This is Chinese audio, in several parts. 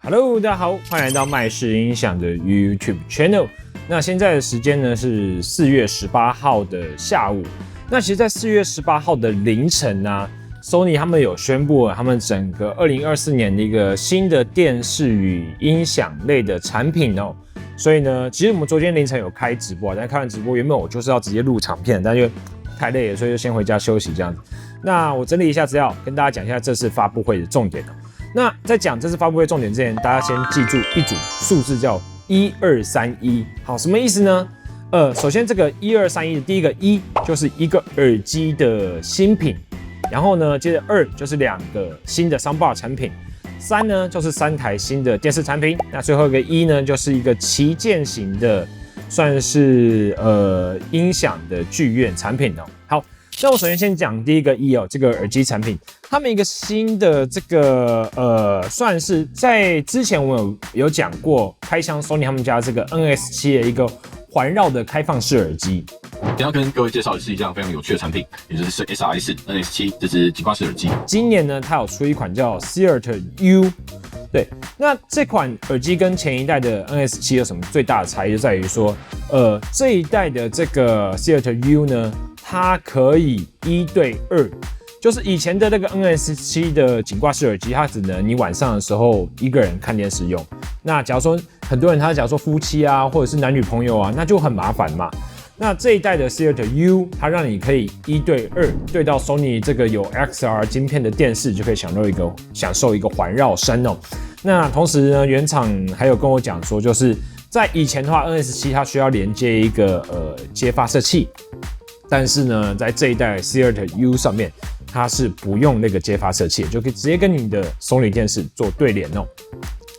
Hello， 大家好，欢迎来到麦氏音响的 YouTube Channel。那现在的时间呢是4月18号的下午。那其实，在4月18号的凌晨啊 ，Sony 他们有宣布了他们整个2024年的一个新的电视与音响类的产品哦。所以呢，其实我们昨天凌晨有开直播，但开完直播原本我就是要直接录长片，但就太累了，所以就先回家休息这样子。那我整理一下资料，跟大家讲一下这次发布会的重点哦。那在讲这次发布会重点之前，大家先记住一组数字叫1231。好，什么意思呢？首先这个1231的第一个1就是一个耳机的新品，然后呢，接着2就是2个新的 soundbar 产品，3呢就是3台新的电视产品，那最后一个1呢就是一个旗舰型的，算是音响的剧院产品哦。好。那我首先讲第一个1哦，这个耳机产品，他们一个新的这个算是在之前我有讲过，开箱 Sony 他们家这个 NS7 的一个环绕的开放式耳机。等一下跟各位介绍的是一项非常有趣的产品，也就是 SRS NS7 这支激光式耳机。今年呢，它有出一款叫 Theater U。对，那这款耳机跟前一代的 NS7 有什么最大的差异？就在于说，这一代的这个 Theater U 呢，它可以1对2，就是以前的那个 NS7 的颈挂式耳机，它只能你晚上的时候一个人看电视用。那假如说很多人假如说夫妻啊，或者是男女朋友啊，那就很麻烦嘛。那这一代的 Theater U， 它让你可以1对2对到 Sony 这个有 XR 晶片的电视，就可以享受一个环绕声哦。那同时呢，原厂还有跟我讲说，就是在以前的话 ，NS7 它需要连接一个接发射器，但是呢，在这一代 Theater U 上面，它是不用那个接发射器，就可以直接跟你的 Sony 电视做对联哦。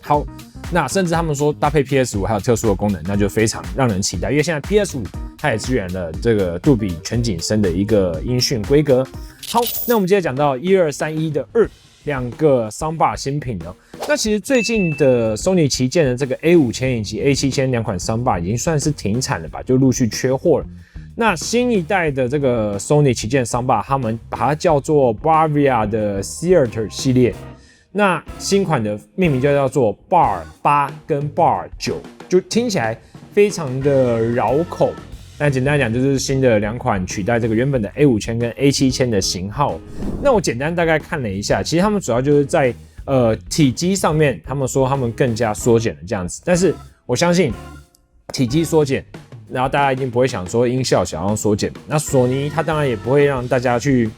好，那甚至他们说搭配 PS5 还有特殊的功能，那就非常让人期待，因为现在 PS5 它也支援了这个杜比全景声的一个音讯规格。好，那我们接着讲到1231的2个 soundbar 新品呢。那其实最近的 Sony 旗舰的这个 A5000 以及 A7000 两款 soundbar 已经算是停产了吧，就陆续缺货了。那新一代的这个 Sony 旗舰 soundbar， 他们把它叫做 Bravia 的 Theater 系列。那新款的命名就叫做 Bar 8跟 Bar 9，就听起来非常的绕口。那简单来讲，就是新的2款取代这个原本的 A5000 跟 A7000 的型号。那我简单大概看了一下，其实他们主要就是在体积上面，他们说他们更加缩减了这样子。但是我相信体积缩减，然后大家一定不会想说音效想要缩减。那索尼它当然也不会让大家去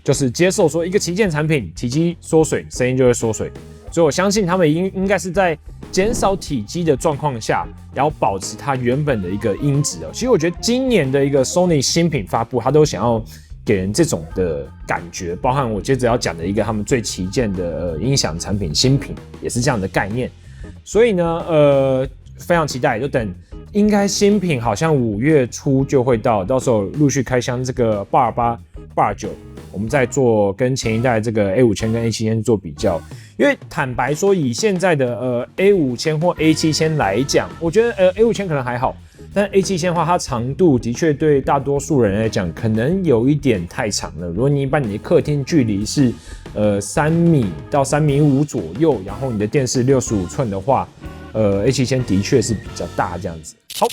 就是接受说一个旗舰产品体积缩水，声音就会缩水。所以我相信他们应该是在减少体积的状况下，然后保持它原本的一个音质哦。其实我觉得今年的一个 Sony 新品发布，它都想要给人这种的感觉，包含我接着要讲的一个他们最旗舰的音响产品新品，也是这样的概念。所以呢，非常期待，就等应该新品好像5月初就会到时候陆续开箱这个 Bar 8、Bar 9，我们再做跟前一代这个 A5000 跟 A7000 做比较。因为坦白说，以现在的A5000 或 A7000 来讲，我觉得A5000 可能还好，但 A7000 的话，它长度的确对大多数人来讲，可能有一点太长了。如果你把你的客厅距离是3米到3.5米左右，然后你的电视65寸的话，A7000 的确是比较大这样子。好，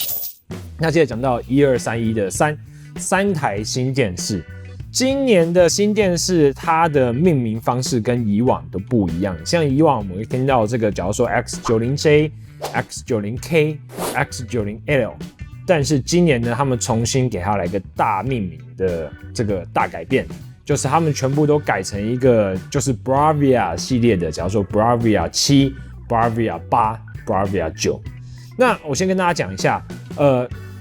那接着讲到1231的3台新电视。今年的新电视，它的命名方式跟以往都不一样。像以往我们会听到这个，假如说 X90J、X90K、X90L， 但是今年呢，他们重新给它来个大命名的这个大改变，就是他们全部都改成一个就是 Bravia 系列的，假如说 Bravia 7、Bravia 8、Bravia 9。那我先跟大家讲一下，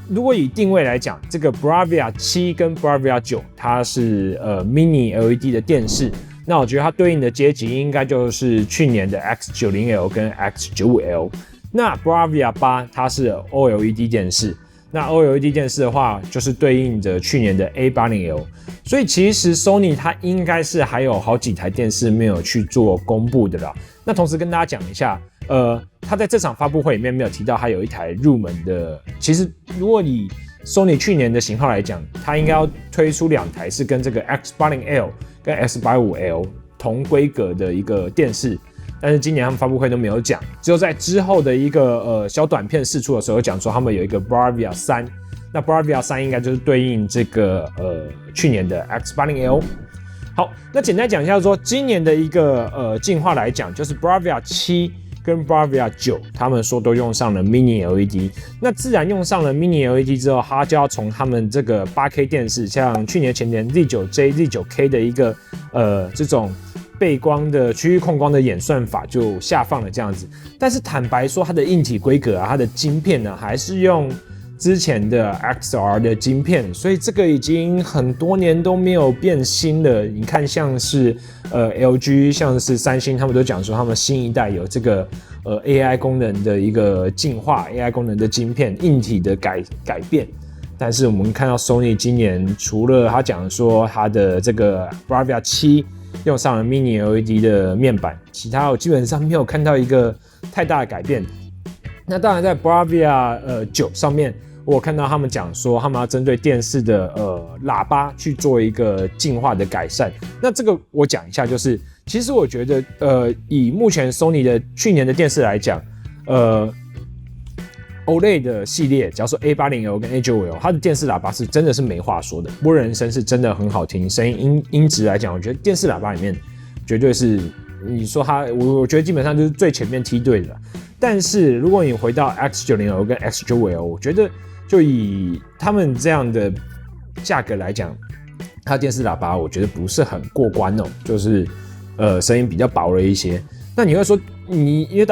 如果以定位来讲，这个 Bravia 7跟 Bravia 9，它是mini LED 的电视。那我觉得它对应的阶级应该就是去年的 X90L 跟 X95L。那 Bravia 8它是 OLED 电视。那 OLED 电视的话，就是对应着去年的 A80L。所以其实 Sony 它应该是还有好几台电视没有去做公布的啦。那同时跟大家讲一下，他在这场发布会里面没有提到他有一台入门的。其实如果以 Sony 去年的型号来讲，它应该要推出2台是跟这个 X80L 跟 X85L 同规格的一个电视。但是今年他们发布会都没有讲，只有在之后的一个小短片释出的时候讲说他们有一个 Bravia 3，那 Bravia 3应该就是对应这个去年的 X80L。好，那简单讲一下说，今年的一个进化来讲，就是 Bravia 7跟 Bravia 9，他们说都用上了 Mini LED。那自然用上了 Mini LED 之后，它就要从他们这个 8K 电视，像去年前年 Z9J、Z9K 的一个这种背光的区域控光的演算法就下放了这样子。但是坦白说，它的硬体规格啊，它的晶片呢，还是用之前的 XR 的晶片，所以这个已经很多年都没有变新了。你看，像是LG， 像是三星，他们都讲说他们新一代有这个AI 功能的一个进化 ，AI 功能的晶片硬体的改变。但是我们看到 Sony 今年除了他讲说他的这个 Bravia 7用上了 Mini LED 的面板，其他我基本上没有看到一个太大的改变。那当然在 Bravia 9上面，我看到他们讲说他们要针对电视的喇叭去做一个进化的改善。那这个我讲一下，就是其实我觉得以目前 Sony 的去年的电视来讲OLED 的系列，假如说 A80L 跟 A9L， 它的电视喇叭是真的是没话说的，播人声是真的很好听，声音音质来讲，我觉得电视喇叭里面绝对是你说它，我觉得基本上就是最前面梯队的。但是如果你回到 X90L 跟 X9L， 我觉得就以他们这样的价格来讲，它的电视喇叭我觉得不是很过关哦，就是声音比较薄了一些。那你会说因为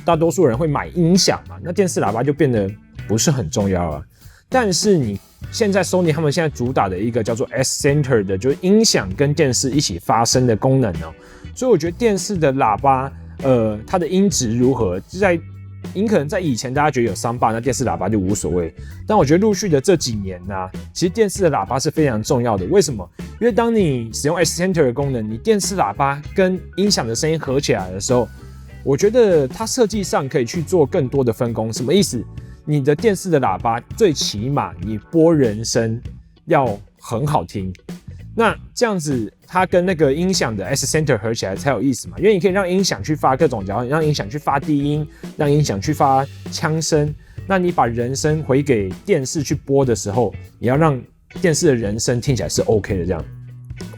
大多数人会买音响嘛，那电视喇叭就变得不是很重要了。但是你现在 Sony 他们现在主打的一个叫做 S Center 的，就是音响跟电视一起发声的功能哦，所以我觉得电视的喇叭它的音质如何，可能在以前大家觉得有soundbar，那电视喇叭就无所谓。但我觉得陆续的这几年啊，其实电视的喇叭是非常重要的。为什么？因为当你使用 S Center 的功能，你电视喇叭跟音响的声音合起来的时候，我觉得它设计上可以去做更多的分工。什么意思？你的电视的喇叭最起码你播人声要很好听。那这样子，它跟那个音响的 S Center 合起来才有意思嘛？因为你可以让音响去发各种，然后让音响去发低音，让音响去发枪声。那你把人声回给电视去播的时候，你要让电视的人声听起来是 OK 的。这样，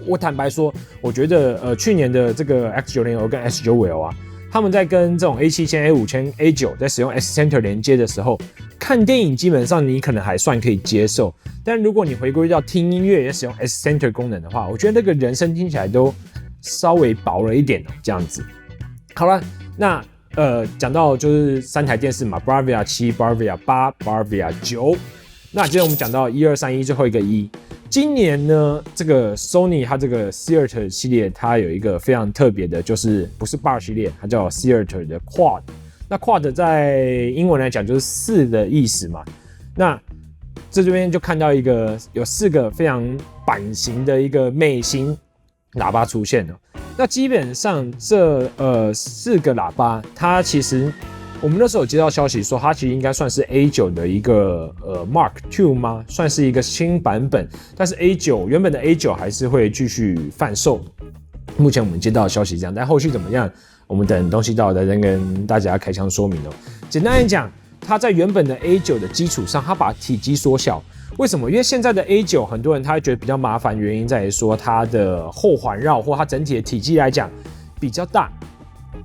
我坦白说，我觉得去年的这个 X90L 跟 S9L 啊，他们在跟这种 A7000、A5000、A9 在使用 S Center 连接的时候，看电影基本上你可能还算可以接受。但如果你回归到听音乐也使用 S Center 功能的话，我觉得那个人声听起来都稍微薄了一点哦，这样子。好了，那讲到就是3台电视嘛 ，Bravia 7、Bravia 8、Bravia 9。那今天我们讲到1、2、3、1最后一个1。今年呢，这个 Sony 它这个 Theater 系列，它有一个非常特别的，就是不是 Bar 系列，它叫 Theater 的 Quad。那 Quad 在英文来讲就是4的意思嘛。那这边就看到一个有4个非常版型的一个美型喇叭出现了。那基本上这4个喇叭，它其实我们那时候有接到消息说，它其实应该算是 A9 的一个Mark II 吗？算是一个新版本，但是 A9 原本的 A9 还是会继续贩售。目前我们接到的消息这样，但后续怎么样，我们等东西到了再跟大家开箱说明哦。简单来讲，它在原本的 A9 的基础上，它把体积缩小。为什么？因为现在的 A9 很多人他会觉得比较麻烦，原因在于说它的后环绕或它整体的体积来讲比较大。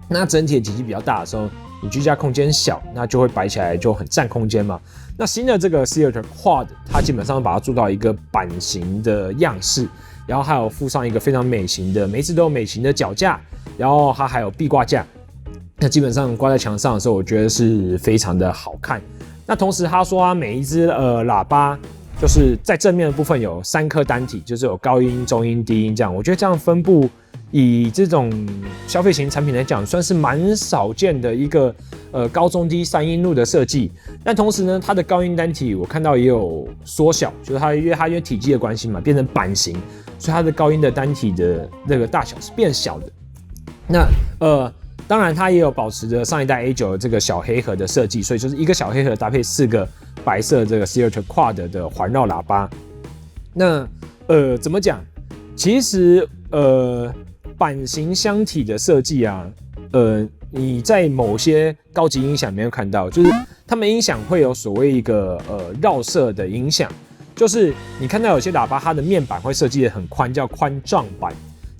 那整体的体积比较大的时候，你居家空间小，那就会摆起来就很占空间嘛。那新的这个 Theater Quad， 它基本上把它做到一个版型的样式，然后还有附上一个非常美型的，每一次都有美型的脚架，然后它还有壁挂架。那基本上挂在墙上的时候，我觉得是非常的好看。那同时他说它每一支喇叭就是在正面的部分有3颗单体，就是有高音、中音、低音这样。我觉得这样分布以这种消费型产品来讲，算是蛮少见的一个高中低3音路的设计。但同时呢，它的高音单体我看到也有缩小，就是因为体积的关系嘛，变成版型，所以它的高音的单体的那个大小是变小的。那当然，它也有保持着上一代 A9 的这个小黑盒的设计，所以就是一个小黑盒搭配4个白色这个 Theater Quad 的环绕喇叭。那怎么讲？其实版型箱体的设计啊，你在某些高级音响里面看到，就是他们音响会有所谓一个绕射的影响，就是你看到有些喇叭它的面板会设计的很宽，叫宽障板，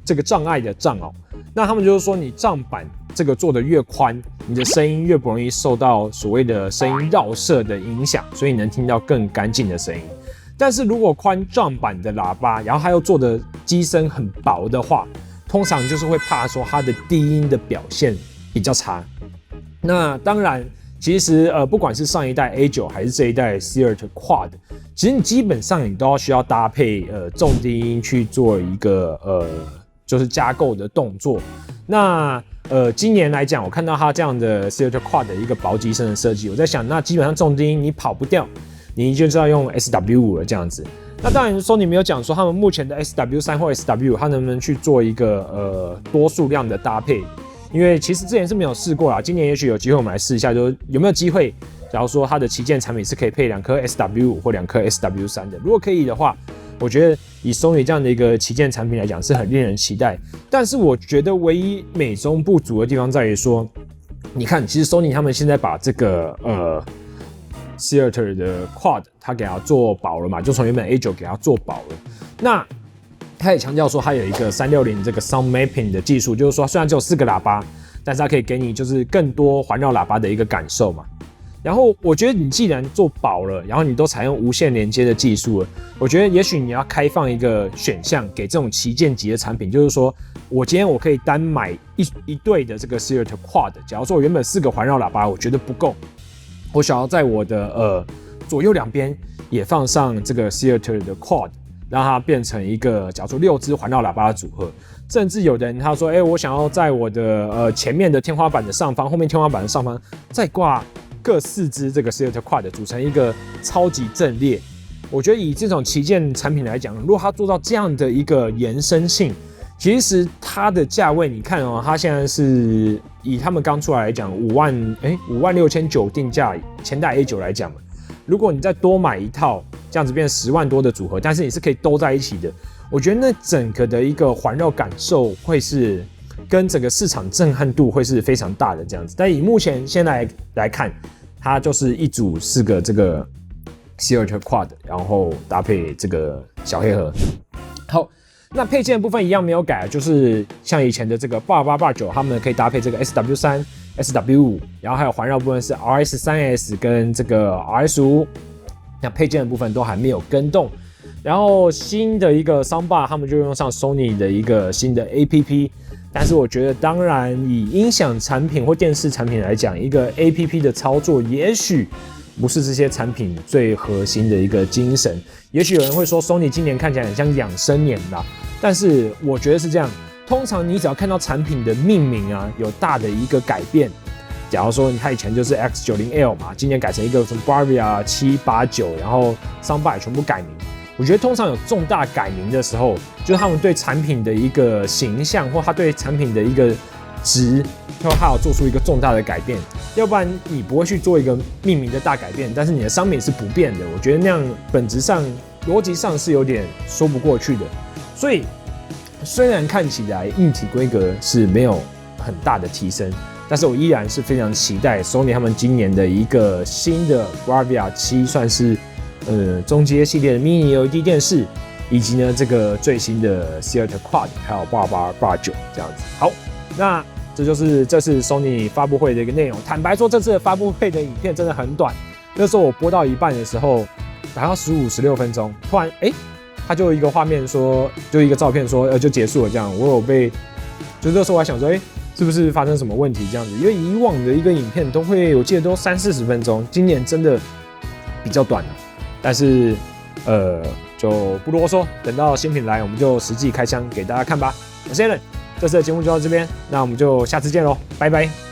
这个障碍的障哦。那他们就是说，你障板这个做的越宽，你的声音越不容易受到所谓的声音绕射的影响，所以你能听到更干净的声音。但是如果宽障板的喇叭，然后它又做的机身很薄的话，通常就是会怕说它的低音的表现比较差。那当然，其实不管是上一代 A9 还是这一代 Seart Quad， 其实你基本上你都要需要搭配重低音去做一个就是加购的动作。那今年来讲，我看到它这样的 Seart Quad 的一个薄机身的设计，我在想，那基本上重低音你跑不掉，你就知道用 SW5 了这样子。那当然，Sony 没有讲说他们目前的 SW3 或 SW5 它能不能去做一个多数量的搭配，因为其实之前是没有试过啦。今年也许有机会我们来试一下，就是有没有机会，假如说它的旗舰产品是可以配2颗 SW5 或2颗 SW3 的，如果可以的话，我觉得以 Sony 这样的一个旗舰产品来讲是很令人期待。但是我觉得唯一美中不足的地方在于说，你看，其实 Sony 他们现在把这个Seart 的 Quad 它给它做薄了嘛，就从原本 A9 给它做薄了。那他也强调说，它有一个360这个 Sound Mapping 的技术，就是说虽然只有4个喇叭，但是它可以给你就是更多环绕喇叭的一个感受嘛。然后我觉得你既然做薄了，然后你都采用无线连接的技术了，我觉得也许你要开放一个选项给这种旗舰级的产品，就是说我今天我可以单买一对的这个 Seart Quad， 假如说我原本4个环绕喇叭我觉得不够，我想要在我的左右两边也放上这个 Seart 的 Quad， 让它变成一个假如说6支环绕喇叭的组合。甚至有的人他说，我想要在我的前面的天花板的上方，后面天花板的上方再挂各4支这个 Seart Quad， 组成一个超级阵列。我觉得以这种旗舰产品来讲，如果它做到这样的一个延伸性，其实它的价位你看哦，它现在是以他们刚出来来讲56900定价，前代 A9 来讲嘛，如果你再多买一套，这样子变10万多的组合，但是你是可以兜在一起的，我觉得那整个的一个环绕感受会是跟整个市场震撼度会是非常大的这样子。但以目前现在来看，它就是一组4个这个 Seart Quad， 然后搭配这个小黑盒。好，那配件的部分一样没有改，就是像以前的这个8889，他们可以搭配这个 SW3、SW5， 然后还有环绕部分是 RS3S 跟这个 RS5， 那配件的部分都还没有更动。然后新的一个 Soundbar， 他们就用上 Sony 的一个新的 APP， 但是我觉得当然以音响产品或电视产品来讲，一个 APP 的操作也许不是这些产品最核心的一个精神。也许有人会说 Sony 今年看起来很像养生年啦，但是我觉得是这样，通常你只要看到产品的命名啊有大的一个改变，假如说它以前就是 X90L 嘛，今年改成一个什么 Bravia 789，然后 Soundbar 全部改名。我觉得通常有重大改名的时候，就是他们对产品的一个形象，或他对产品的一个值，他有做出一个重大的改变，要不然你不会去做一个命名的大改变，但是你的商品是不变的。我觉得那样本质上、逻辑上是有点说不过去的。所以虽然看起来硬体规格是没有很大的提升，但是我依然是非常期待 Sony 他们今年的一个新的 Bravia 7，算是中阶系列的 Mini LED 电视，以及呢这个最新的 Seart Quad， 还有8889这样子。好，那这就是这次 Sony 发布会的一个内容。坦白说，这次的发布会的影片真的很短。那时候我播到一半的时候，大概15、16分钟，突然它就一个画面说，就一个照片说就结束了这样。我有被，就那时候我还想说，是不是发生什么问题这样子？因为以往的一个影片都会，我记得都30、40分钟，今年真的比较短了。但是就不啰嗦，等到新品来，我们就实际开箱给大家看吧。我是 Alan，这次的节目就到这边，那我们就下次见喽，拜拜。